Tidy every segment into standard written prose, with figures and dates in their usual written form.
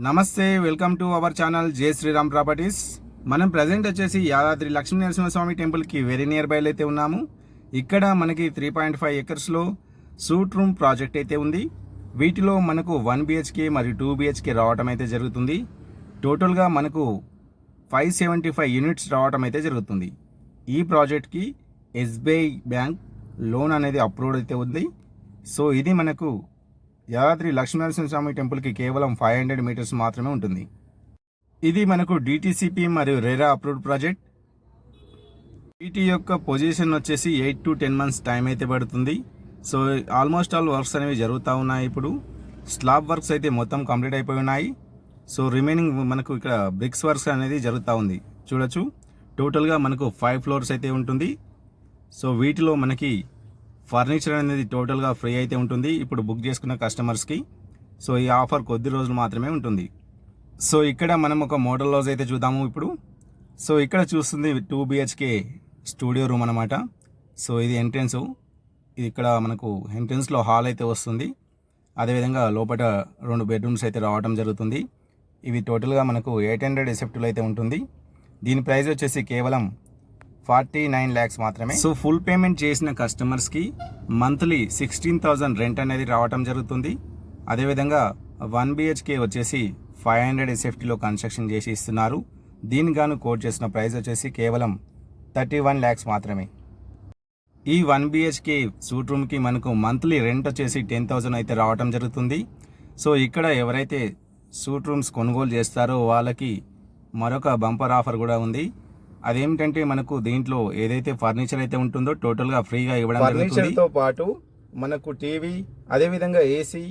నమస్తే, welcome to our channel జై Sriram properties. మనం ప్రజెంట్ వచ్చేసి యాదాద్రి లక్ష్మీ నరసింహస్వామి టెంపుల్కి వెరీ నియర్ బై అయితే ఉన్నాము. ఇక్కడ మనకి 3.5 ఎకర్స్లో సూట్ రూమ్ ప్రాజెక్ట్ అయితే ఉంది. వీటిలో మనకు 1 BHK మరియు 2 BHK రావటం అయితే జరుగుతుంది. టోటల్గా మనకు 575 యూనిట్స్ రావటం అయితే జరుగుతుంది. ఈ ప్రాజెక్ట్కి SBI బ్యాంక్ లోన్ అనేది అప్రూవ్డ్ అయితే ఉంది. సో ఇది మనకు యాదాద్రి లక్ష్మీనరసింహస్వామి టెంపుల్కి కేవలం 500 మీటర్స్ మాత్రమే ఉంటుంది. ఇది మనకు DTCP మరియు రెరా అప్రూవ్డ్ ప్రాజెక్ట్. వీటి యొక్క పొజిషన్ వచ్చేసి 8 to 10 months టైం అయితే పడుతుంది. సో ఆల్మోస్ట్ ఆల్ వర్క్స్ అనేవి జరుగుతూ ఉన్నాయి. ఇప్పుడు స్లాబ్ వర్క్స్ అయితే మొత్తం కంప్లీట్ అయిపోయి ఉన్నాయి. సో రిమైనింగ్ మనకు ఇక్కడ బ్రిక్స్ వర్క్స్ అనేది జరుగుతూ ఉంది. చూడొచ్చు, టోటల్గా మనకు 5 floors అయితే ఉంటుంది. సో వీటిలో మనకి ఫర్నిచర్ అనేది టోటల్గా ఫ్రీ అయితే ఉంటుంది ఇప్పుడు బుక్ చేసుకున్న కస్టమర్స్కి. సో ఈ ఆఫర్ కొద్ది రోజులు మాత్రమే ఉంటుంది. సో ఇక్కడ మనం ఒక మోడల్ హౌస్ అయితే చూద్దాము ఇప్పుడు. సో ఇక్కడ చూస్తుంది 2 BHK స్టూడియో రూమ్ అనమాట. సో ఇది ఎంట్రెన్స్. ఇది ఇక్కడ మనకు ఎంట్రెన్స్లో హాల్ అయితే వస్తుంది. అదేవిధంగా లోపల 2 బెడ్రూమ్స్ అయితే రావడం జరుగుతుంది. ఇవి టోటల్గా మనకు 800 ఎసెప్టివ్లో అయితే ఉంటుంది. దీని ప్రైస్ వచ్చేసి కేవలం 49 lakhs మాత్రమే. సో ఫుల్ పేమెంట్ చేసిన కస్టమర్స్కి మంత్లీ 16,000 రెంట్ అనేది రావటం జరుగుతుంది. అదేవిధంగా 1 BHK వచ్చేసి 500 ఎస్ఎఫ్టీలో కన్స్ట్రక్షన్ చేసి ఇస్తున్నారు. దీనికి గాను కోట్ చేసిన ప్రైస్ వచ్చేసి కేవలం 31 lakhs మాత్రమే. ఈ 1 BHK సూట్ రూమ్కి మనకు మంత్లీ రెంట్ వచ్చేసి 10,000 అయితే రావటం జరుగుతుంది. సో ఇక్కడ ఎవరైతే సూట్ రూమ్స్ కొనుగోలు చేస్తారో వాళ్ళకి మరొక బంపర్ ఆఫర్ కూడా ఉంది. అదేమిటంటే మనకు దీంట్లో ఏదైతే ఫర్నిచర్ అయితే ఉంటుందో టోటల్గా ఫ్రీగా ఇవ్వడం జరుగుతుంది. ఫర్నిచర్తో పాటు మనకు టీవీ, అదేవిధంగా AC,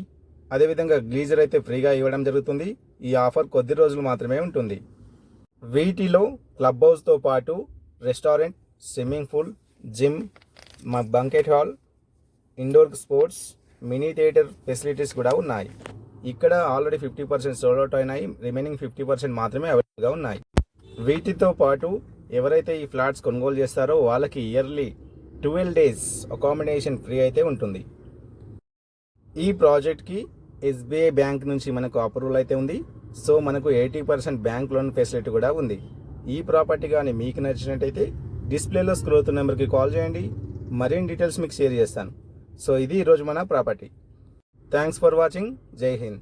అదేవిధంగా గ్లీజర్ అయితే ఫ్రీగా ఇవ్వడం జరుగుతుంది. ఈ ఆఫర్ కొద్ది రోజులు మాత్రమే ఉంటుంది. వీటిలో క్లబ్ హౌస్తో పాటు restaurant, swimming pool, gym, banquet hall, indoor sports, mini theatre facilities కూడా ఉన్నాయి. ఇక్కడ ఆల్రెడీ 50% సోల్డ్ అవుట్ అయినాయి. రిమైనింగ్ 50% మాత్రమే అవైలబుల్గా ఉన్నాయి. వీటితో పాటు ఎవరైతే ఈ ఫ్లాట్స్ కొనుగోలు చేస్తారో వాళ్ళకి ఇయర్లీ 12 days అకామిడేషన్ ఫ్రీ అయితే ఉంటుంది. ఈ ప్రాజెక్ట్కి SBI బ్యాంక్ నుంచి మనకు అప్రూవల్ అయితే ఉంది. సో మనకు 80% బ్యాంక్ లోన్ ఫెసిలిటీ కూడా ఉంది. ఈ ప్రాపర్టీ కానీ మీకు నచ్చినట్టయితే డిస్ప్లేలో స్క్రోల్ అవుతున్న నెంబర్కి కాల్ చేయండి. మరిన్ని డీటెయిల్స్ మీకు షేర్ చేస్తాను. సో ఇది ఈరోజు మన ప్రాపర్టీ. Thanks for watching. జై హింద్.